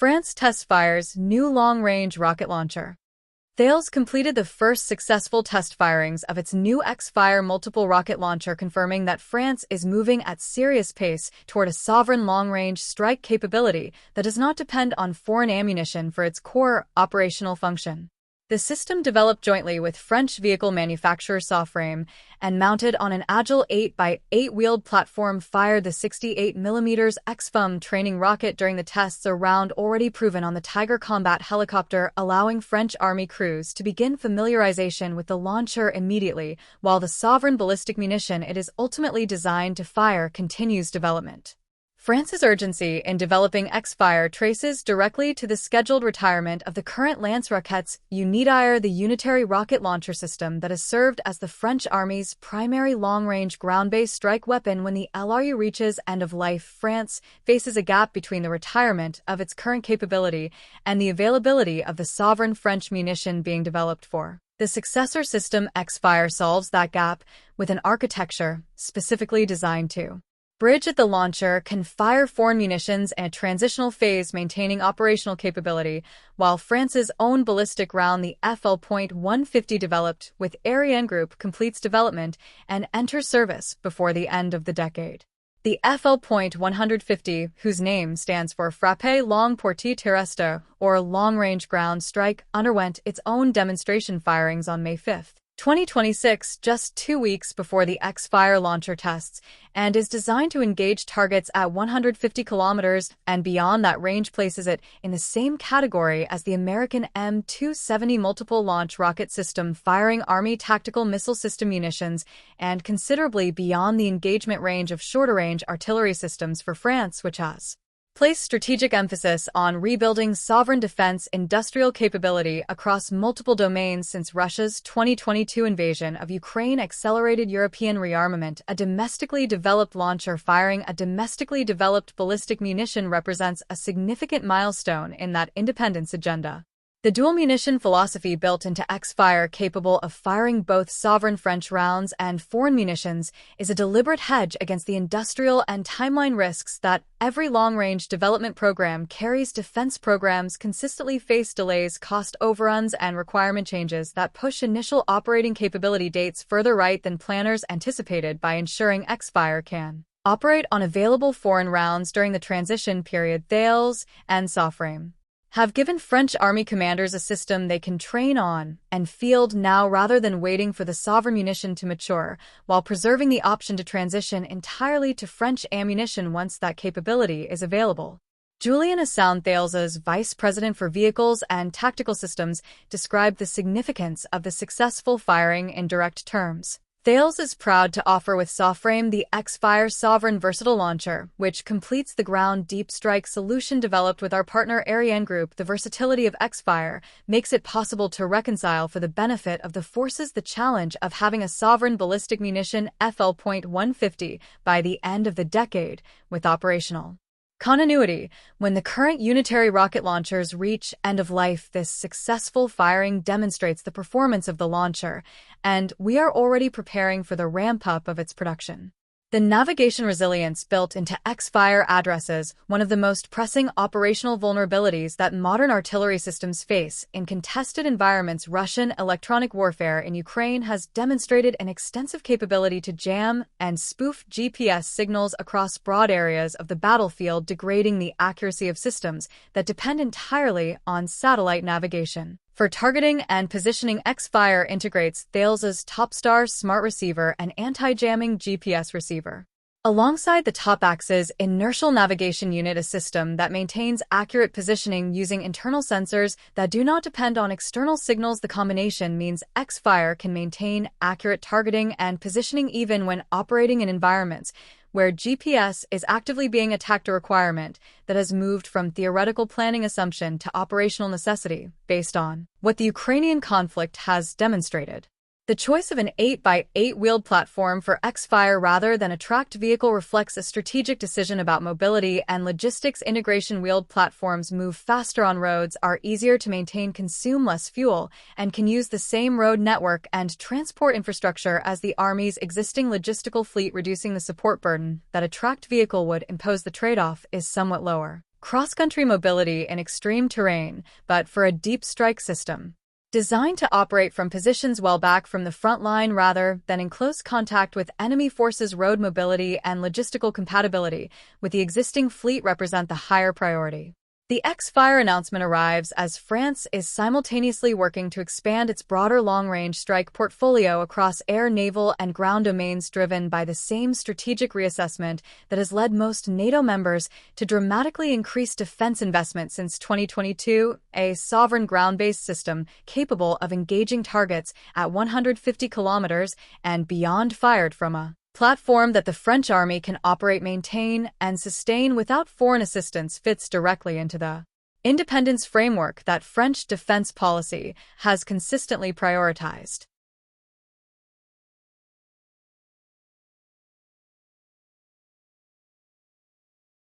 France test fires new long-range rocket launcher. Thales completed the first successful test firings of its new X-Fire multiple rocket launcher, confirming that France is moving at serious pace toward a sovereign long-range strike capability that does not depend on foreign ammunition for its core operational function. The system, developed jointly with French vehicle manufacturer Soframe and mounted on an agile 8x8 wheeled platform, fired the 68mm X-Fum training rocket during the tests, a round already proven on the Tiger combat helicopter, allowing French Army crews to begin familiarization with the launcher immediately, while the sovereign ballistic munition it is ultimately designed to fire continues development. France's urgency in developing X-Fire traces directly to the scheduled retirement of the current Lance-Roquettes UDEFENSE, the unitary rocket launcher system that has served as the French Army's primary long-range ground-based strike weapon. When the LRU reaches end of life, France faces a gap between the retirement of its current capability and the availability of the sovereign French munition being developed for. The successor system X-Fire solves that gap with an architecture specifically designed to bridge at the launcher can fire foreign munitions in a transitional phase, maintaining operational capability, while France's own ballistic round, the FLP-150, developed with Ariane Group, completes development and enters service before the end of the decade. The FLP-150, whose name stands for Frappe Longue Portée Terrestre, or long-range ground strike, underwent its own demonstration firings on May 5, 2026, just 2 weeks before the X-Fire launcher tests, and is designed to engage targets at 150 kilometers and beyond. That range places it in the same category as the American M270 multiple launch rocket system, firing Army tactical missile system munitions, and considerably beyond the engagement range of shorter-range artillery systems for France, which has placed strategic emphasis on rebuilding sovereign defense industrial capability across multiple domains since Russia's 2022 invasion of Ukraine accelerated European rearmament. A domestically developed launcher firing a domestically developed ballistic munition represents a significant milestone in that independence agenda. The dual munition philosophy built into X-Fire, capable of firing both sovereign French rounds and foreign munitions, is a deliberate hedge against the industrial and timeline risks that every long-range development program carries. Defense programs consistently face delays, cost overruns, and requirement changes that push initial operating capability dates further right than planners anticipated. By ensuring X-Fire can operate on available foreign rounds during the transition period, Thales and Soframe have given French Army commanders a system they can train on and field now rather than waiting for the sovereign munition to mature, while preserving the option to transition entirely to French ammunition once that capability is available. Julien Assoun, Thales's vice president for vehicles and tactical systems, described the significance of the successful firing in direct terms. Thales is proud to offer with Soframe the X-Fire Sovereign Versatile Launcher, which completes the ground deep strike solution developed with our partner Ariane Group. The versatility of X-Fire makes it possible to reconcile for the benefit of the forces the challenge of having a sovereign ballistic munition FLP-150 by the end of the decade with operational continuity. When the current unitary rocket launchers reach end of life, this successful firing demonstrates the performance of the launcher, and we are already preparing for the ramp-up of its production. The navigation resilience built into X-Fire addresses one of the most pressing operational vulnerabilities that modern artillery systems face in contested environments. Russian electronic warfare in Ukraine has demonstrated an extensive capability to jam and spoof GPS signals across broad areas of the battlefield, degrading the accuracy of systems that depend entirely on satellite navigation. For targeting and positioning, X-Fire integrates Thales's Topstar smart receiver and anti-jamming GPS receiver. Alongside the Top-Axis inertial navigation unit, a system that maintains accurate positioning using internal sensors that do not depend on external signals. The combination means X-Fire can maintain accurate targeting and positioning even when operating in environments where GPS is actively being attacked, a requirement that has moved from theoretical planning assumption to operational necessity based on what the Ukrainian conflict has demonstrated. The choice of an 8x8 wheeled platform for X-Fire rather than a tracked vehicle reflects a strategic decision about mobility and logistics integration. Wheeled platforms move faster on roads, are easier to maintain, consume less fuel, and can use the same road network and transport infrastructure as the Army's existing logistical fleet, reducing the support burden that a tracked vehicle would impose. The trade-off is somewhat lower cross-country mobility in extreme terrain, but for a deep strike system. Designed to operate from positions well back from the front line rather than in close contact with enemy forces, road mobility and logistical compatibility with the existing fleet represent the higher priority. The X-Fire announcement arrives as France is simultaneously working to expand its broader long-range strike portfolio across air, naval, and ground domains, driven by the same strategic reassessment that has led most NATO members to dramatically increase defense investment since 2022, a sovereign ground-based system capable of engaging targets at 150 kilometers and beyond, fired from a platform that the French army can operate, maintain, and sustain without foreign assistance, fits directly into the independence framework that French defense policy has consistently prioritized.